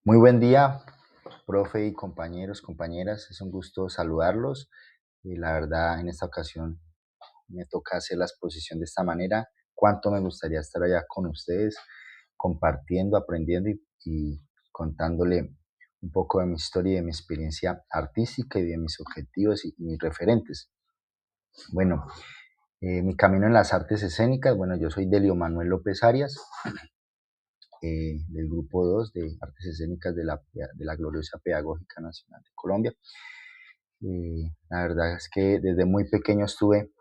Muy buen día, profe y compañeros, compañeras. Es un gusto saludarlos. Y la verdad, en esta ocasión me toca hacer la exposición de esta manera. Cuánto me gustaría estar allá con ustedes, compartiendo, aprendiendo y contándole un poco de mi historia y de mi experiencia artística y de mis objetivos y mis referentes. Bueno, mi camino en las artes escénicas, bueno, yo soy Delio Manuel López Arias, del grupo 2 de Artes Escénicas de la Gloriosa Pedagógica Nacional de Colombia. La verdad es que desde muy pequeño estuve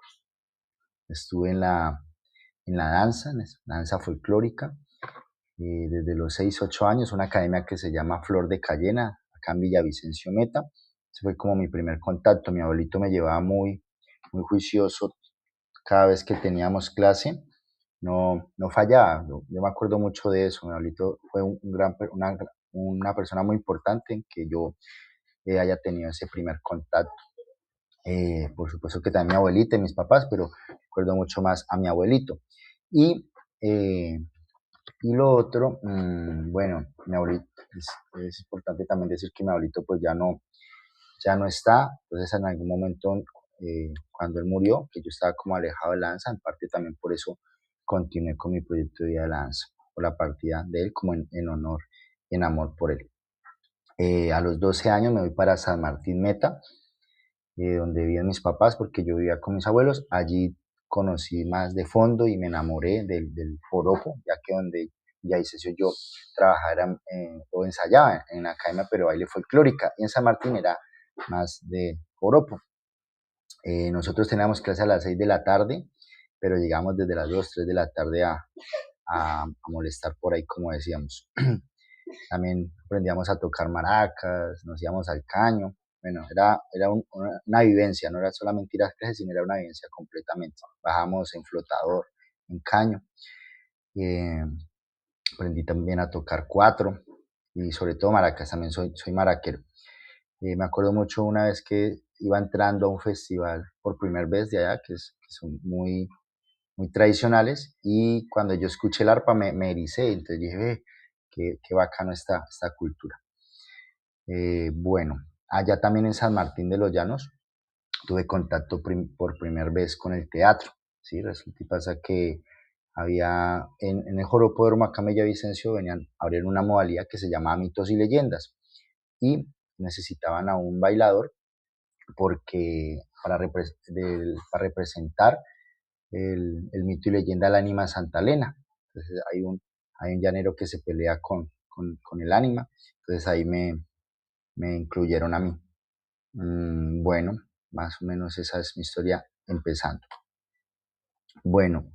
en la danza, en la danza folclórica, desde los 6 8 años, una academia que se llama Flor de Cayena, acá en Villavicencio Meta. Ese fue como mi primer contacto. Mi abuelito me llevaba muy juicioso cada vez que teníamos clase, no fallaba. Yo me acuerdo mucho de eso. Mi abuelito fue una persona muy importante en que yo haya tenido ese primer contacto. Por supuesto que también mi abuelita y mis papás, pero recuerdo mucho más a mi abuelito. Y, eh, y lo otro, bueno, mi abuelito, es importante también decir que mi abuelito pues ya no está. Entonces en algún momento, cuando él murió, que yo estaba como alejado de la danza, en parte también por eso continué con mi proyecto de vida de la danza, por la partida de él como en honor y en amor por él. A los 12 años me voy para San Martín Meta, donde vivían mis papás, porque yo vivía con mis abuelos. Allí conocí más de fondo y me enamoré del joropo, ya que donde ya hice eso yo trabajaba o ensayaba en la academia, pero baile folclórica, y en San Martín era más de joropo. Nosotros teníamos clase a las 6 de la tarde, pero llegamos desde las 2 3 de la tarde a molestar por ahí, como decíamos. También aprendíamos a tocar maracas, nos íbamos al caño. Bueno, era una vivencia, no era solamente ir a clases, sino era una vivencia completamente. Bajamos en flotador, en caño. Eh, Aprendí también a tocar cuatro y sobre todo maracas, también soy maraquero. Me acuerdo mucho una vez que iba entrando a un festival por primera vez de allá, que son muy tradicionales, y cuando yo escuché el arpa me ericé, entonces dije, ve, qué bacano esta cultura. Bueno, allá también en San Martín de los Llanos tuve contacto por primera vez con el teatro, ¿sí? Resulta y pasa que había en el Joropódromo acá en Villavicencio venían a abrir una modalidad que se llamaba Mitos y Leyendas, y necesitaban a un bailador porque para representar el mito y leyenda del ánima Santa Elena. Entonces hay un llanero que se pelea con el ánima, entonces ahí me incluyeron a mí. Bueno, más o menos esa es mi historia empezando. Bueno,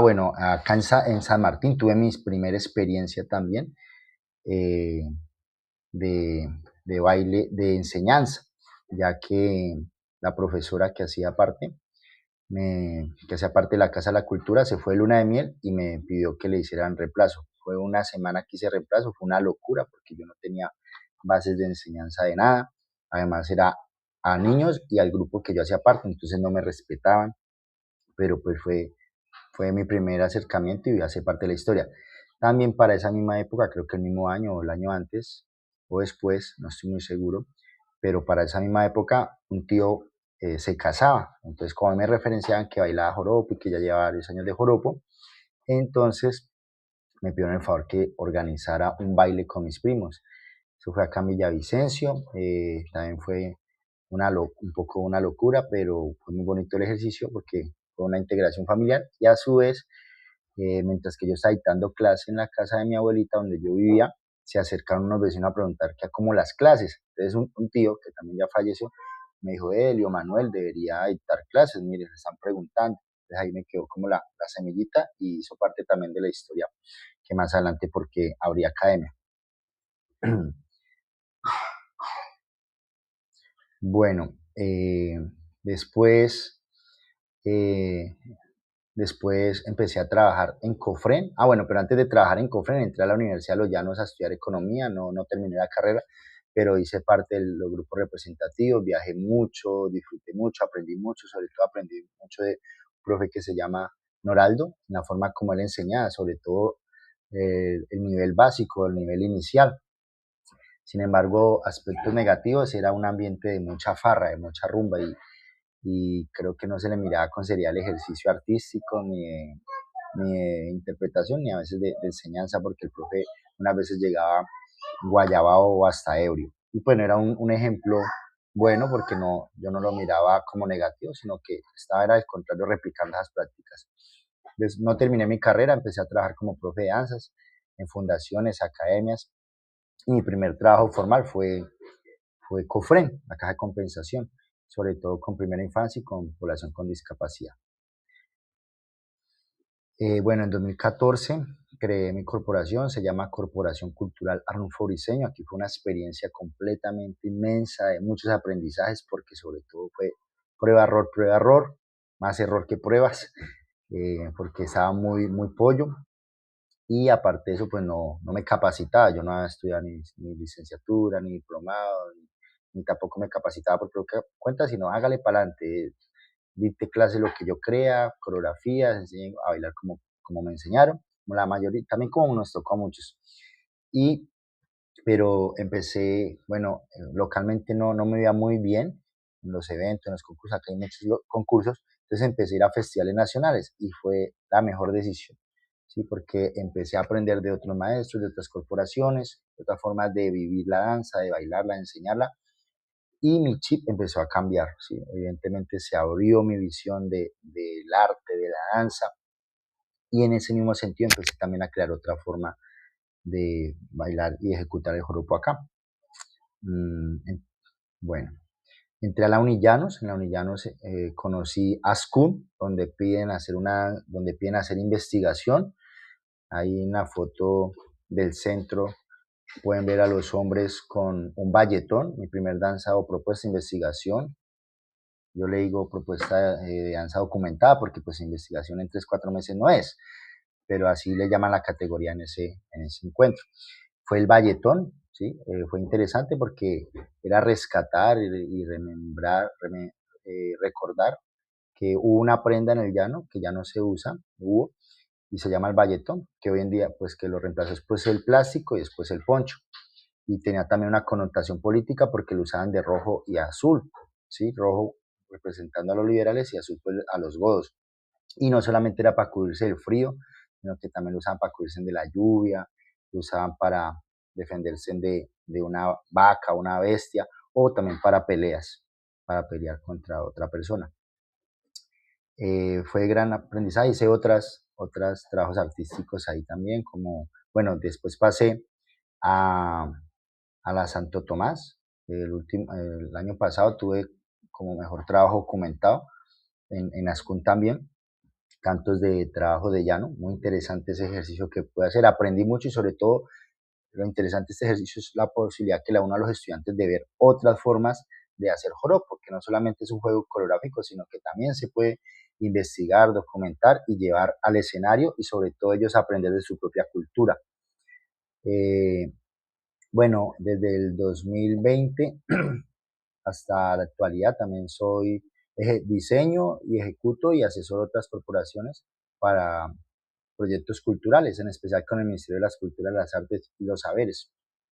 bueno, acá en San Martín tuve mi primera experiencia también, eh, de, de baile, de enseñanza, ya que la profesora que hacía parte de la Casa de la Cultura, se fue de luna de miel y me pidió que le hicieran reemplazo. Fue una semana que hice reemplazo, fue una locura porque yo no tenía bases de enseñanza de nada. Además era a niños y al grupo que yo hacía parte, entonces no me respetaban, pero pues fue mi primer acercamiento y hace parte de la historia. También para esa misma época, creo que el mismo año o el año antes o después, no estoy muy seguro, pero para esa misma época un tío se casaba. Entonces, como me referenciaban que bailaba joropo y que ya llevaba varios años de joropo, entonces me pidieron el favor que organizara un baile con mis primos. Eso fue acá en Villavicencio, también fue un poco una locura, pero fue muy bonito el ejercicio porque fue una integración familiar y a su vez, mientras que yo estaba dictando clase en la casa de mi abuelita donde yo vivía, se acercaron unos vecinos a preguntar qué como las clases. Entonces un tío que también ya falleció me dijo, Elio, Manuel, debería dictar clases, mire, se están preguntando. Entonces ahí me quedó como la semillita y hizo parte también de la historia que más adelante porque habría academia. Bueno, después, eh, después empecé a trabajar en Cofren. Bueno, pero antes de trabajar en Cofren entré a la Universidad de Los Llanos a estudiar economía, no terminé la carrera, pero hice parte de los grupos representativos, viajé mucho, disfruté mucho, aprendí mucho, sobre todo aprendí mucho de un profe que se llama Noraldo, la forma como él enseñaba, sobre todo el nivel básico, el nivel inicial. Sin embargo, aspectos negativos era un ambiente de mucha farra, de mucha rumba y creo que no se le miraba con seriedad el ejercicio artístico ni de interpretación ni a veces de enseñanza porque el profe unas veces llegaba guayabao o hasta ebrio. Y pues no era un ejemplo bueno porque no, yo no lo miraba como negativo, sino que estaba era al contrario replicando esas prácticas. Entonces, no terminé mi carrera, empecé a trabajar como profe de danzas en fundaciones, academias, y mi primer trabajo formal fue COFREN, la caja de compensación, sobre todo con primera infancia y con población con discapacidad. Bueno, en 2014 creé mi corporación, se llama Corporación Cultural Arnulfo Briceño. Aquí fue una experiencia completamente inmensa, de muchos aprendizajes, porque sobre todo fue prueba, error, más error que pruebas, porque estaba muy pollo. Y aparte de eso, pues no me capacitaba, yo no había estudiado ni licenciatura, ni diplomado, ni tampoco me capacitaba por propia cuenta, sino hágale para adelante, dicte clase lo que yo crea, coreografías, enseñé a bailar como me enseñaron, como la mayoría, también como nos tocó a muchos. Y, pero empecé, bueno, localmente no me iba muy bien en los eventos, en los concursos, acá hay muchos concursos, entonces empecé a ir a festivales nacionales y fue la mejor decisión, ¿sí? Porque empecé a aprender de otros maestros, de otras corporaciones, de otras formas de vivir la danza, de bailarla, de enseñarla, y mi chip empezó a cambiar, ¿sí? Evidentemente se abrió mi visión del arte, de la danza, y en ese mismo sentido empecé también a crear otra forma de bailar y ejecutar el joropo acá. Bueno, entré a la Unillanos, en la Unillanos conocí ASCUN, donde piden hacer investigación. Ahí en la foto del centro pueden ver a los hombres con un bayetón, mi primer danza o propuesta de investigación. Yo le digo propuesta de danza documentada porque pues investigación en 3 4 meses no es, pero así le llaman la categoría en ese encuentro. Fue el Valletón, ¿sí? Fue interesante porque era rescatar y recordar que hubo una prenda en el llano que ya no se usa, y se llama el Valletón, que hoy en día pues que lo reemplazó después el plástico y después el poncho. Y tenía también una connotación política porque lo usaban de rojo y azul, ¿sí? Rojo representando a los liberales y azul pues, a los godos. Y no solamente era para cubrirse del frío, sino que también lo usaban para cubrirse de la lluvia, lo usaban para defenderse de una vaca, una bestia, o también para peleas, para pelear contra otra persona. Fue gran aprendizaje, hice otros trabajos artísticos ahí también, como, bueno, después pasé a, a la Santo Tomás, el año pasado tuve como mejor trabajo documentado en Ascun también, cantos de trabajo de llano, muy interesante ese ejercicio que pude hacer, aprendí mucho y sobre todo lo interesante de este ejercicio es la posibilidad que le da uno a los estudiantes de ver otras formas de hacer joropo, porque no solamente es un juego coreográfico, sino que también se puede investigar, documentar y llevar al escenario y sobre todo ellos aprender de su propia cultura. Eh, bueno, desde el 2020 hasta la actualidad también soy diseño y ejecuto y asesoro otras corporaciones para proyectos culturales, en especial con el Ministerio de las Culturas, las Artes y los Saberes.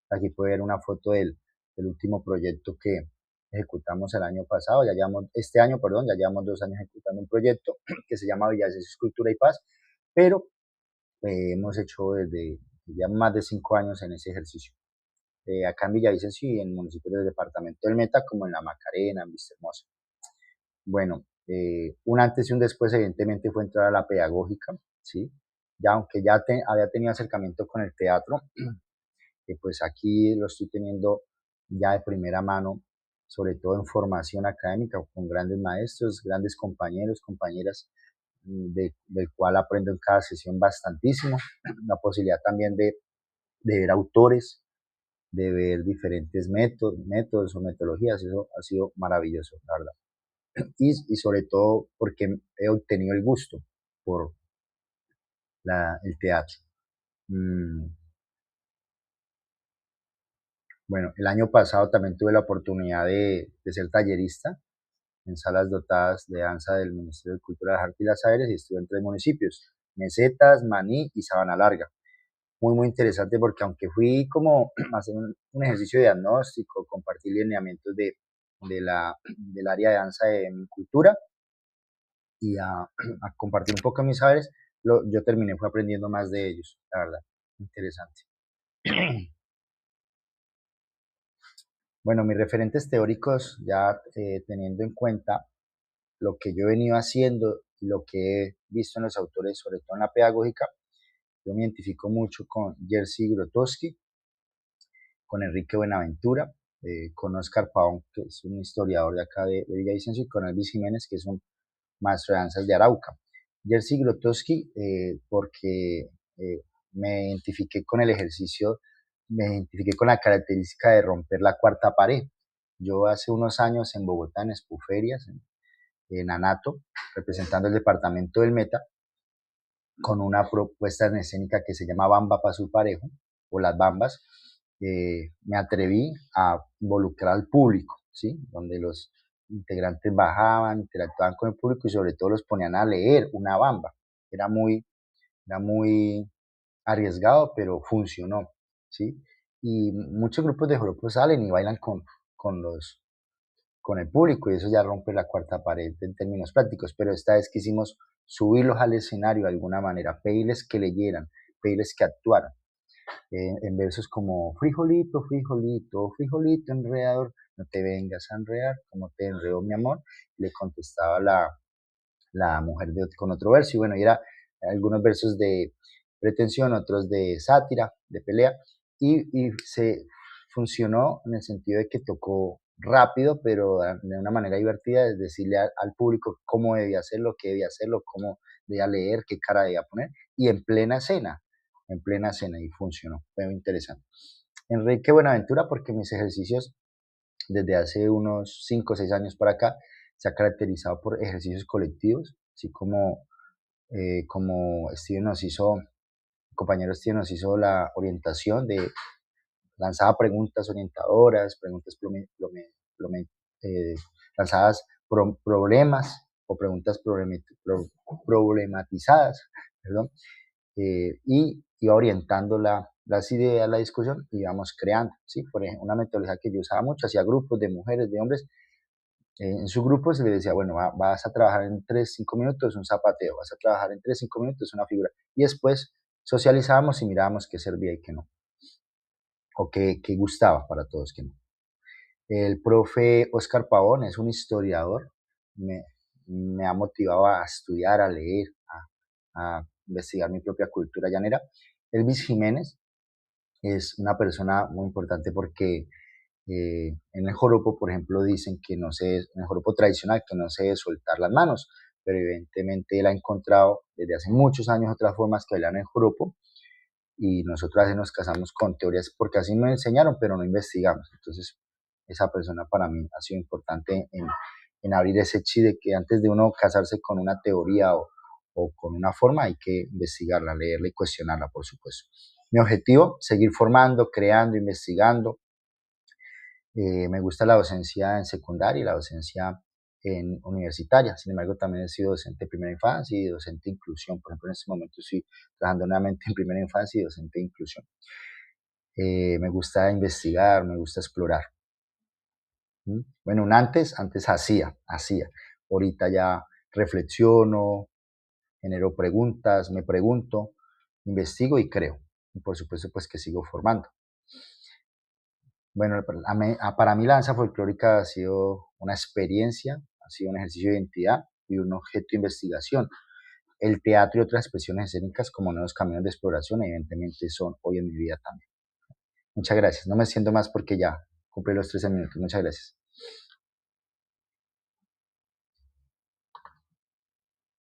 Aquí puede ver una foto del último proyecto que ejecutamos el año pasado, este año, perdón, ya llevamos 2 años ejecutando un proyecto que se llama Villavicencio Cultura y Paz, pero hemos hecho desde ya más de 5 años en ese ejercicio. Acá en Villavicencio y en municipios del departamento del Meta, como en La Macarena, en Vistahermosa. Bueno, un antes y un después, evidentemente, fue entrar a la pedagógica, ¿sí? Ya, aunque había tenido acercamiento con el teatro, pues aquí lo estoy teniendo ya de primera mano, sobre todo en formación académica, con grandes maestros, grandes compañeros, compañeras, del cual aprendo en cada sesión bastantísimo. La posibilidad también de ver autores, de ver diferentes métodos o metodologías, eso ha sido maravilloso, la verdad. Y sobre todo porque he obtenido el gusto por el teatro. Mm, bueno, el año pasado también tuve la oportunidad de ser tallerista en salas dotadas de danza del Ministerio de Cultura, las Artes y las Saberes y estuve en 3 municipios, Mesetas, Maní y Sabana Larga. muy interesante porque aunque fui como a hacer un ejercicio de diagnóstico, compartir lineamientos del área de danza de mi cultura y a compartir un poco de mis saberes, yo terminé fue aprendiendo más de ellos, la verdad, interesante. Bueno, mis referentes teóricos, ya teniendo en cuenta lo que yo he venido haciendo y lo que he visto en los autores, sobre todo en la pedagógica, yo me identifico mucho con Jerzy Grotowski, con Enrique Buenaventura, con Oscar Pavón, que es un historiador de acá de Villavicencio, y con Elvis Jiménez, que es un maestro de danzas de Arauca. Jerzy Grotowski, porque me identifiqué con el ejercicio, me identifiqué con la característica de romper la cuarta pared. Yo hace unos años en Bogotá, en Expuferias, en Anato, representando el departamento del Meta, con una propuesta en escénica que se llama Bamba para su parejo, o Las Bambas, me atreví a involucrar al público, ¿sí? Donde los integrantes bajaban, interactuaban con el público y sobre todo los ponían a leer una bamba. Era muy, era muy arriesgado, pero funcionó, ¿sí? Y muchos grupos de joropo salen y bailan con el público y eso ya rompe la cuarta pared en términos prácticos, pero esta vez quisimos subirlos al escenario de alguna manera, pedirles que leyeran, pedirles que actuaran, en versos como frijolito, frijolito, frijolito enredador, no te vengas a enredar, como te enredó mi amor, le contestaba la mujer con otro verso, y bueno, y era algunos versos de pretensión, otros de sátira, de pelea, y se funcionó en el sentido de que tocó rápido, pero de una manera divertida, es decirle al público cómo debía hacerlo, qué debía hacerlo, cómo debía leer, qué cara debía poner, y en plena escena, y funcionó, fue muy interesante. Enrique Buenaventura, porque mis ejercicios desde hace unos 5 o 6 años para acá se ha caracterizado por ejercicios colectivos, así como Steven nos hizo, el compañero Steven nos hizo la orientación lanzaba preguntas orientadoras, preguntas eh, lanzadas problemas o preguntas problematizadas, perdón, y iba orientando las ideas, la discusión, y íbamos creando, ¿sí? Por ejemplo, una metodología que yo usaba mucho, hacía grupos de mujeres, de hombres, en su grupo se le decía, bueno, vas a trabajar en 3 5 minutos un zapateo, vas a trabajar en 3 5 minutos una figura, y después socializábamos y mirábamos qué servía y qué no, o qué gustaba para todos, qué no. El profe Oscar Pavón es un historiador, me, me ha motivado a estudiar, a leer, a investigar mi propia cultura llanera. Elvis Jiménez es una persona muy importante porque en el joropo, por ejemplo, dicen que no se, en el joropo tradicional, que no se debe soltar las manos, pero evidentemente él ha encontrado desde hace muchos años otras formas que bailan el joropo y nosotros a veces nos casamos con teorías porque así me enseñaron, pero no investigamos. Entonces, esa persona para mí ha sido importante en abrir ese chi de que antes de uno casarse con una teoría o con una forma, hay que investigarla, leerla y cuestionarla, por supuesto. Mi objetivo, seguir formando, creando, investigando. Me gusta la docencia en secundaria y la docencia en universitaria. Sin embargo, también he sido docente de primera infancia y docente de inclusión. Por ejemplo, en este momento estoy trabajando nuevamente en primera infancia y docente de inclusión. Me gusta investigar, me gusta explorar. ¿Mm? Bueno, antes hacía. Ahorita ya reflexiono, genero preguntas, me pregunto, investigo y creo. Y por supuesto, pues que sigo formando. Bueno, para mí la danza folclórica ha sido una experiencia, ha sido un ejercicio de identidad y un objeto de investigación. El teatro y otras expresiones escénicas como nuevos caminos de exploración evidentemente son hoy en mi vida también. Muchas gracias. No me siento más porque ya cumplí los 13 minutos. Muchas gracias.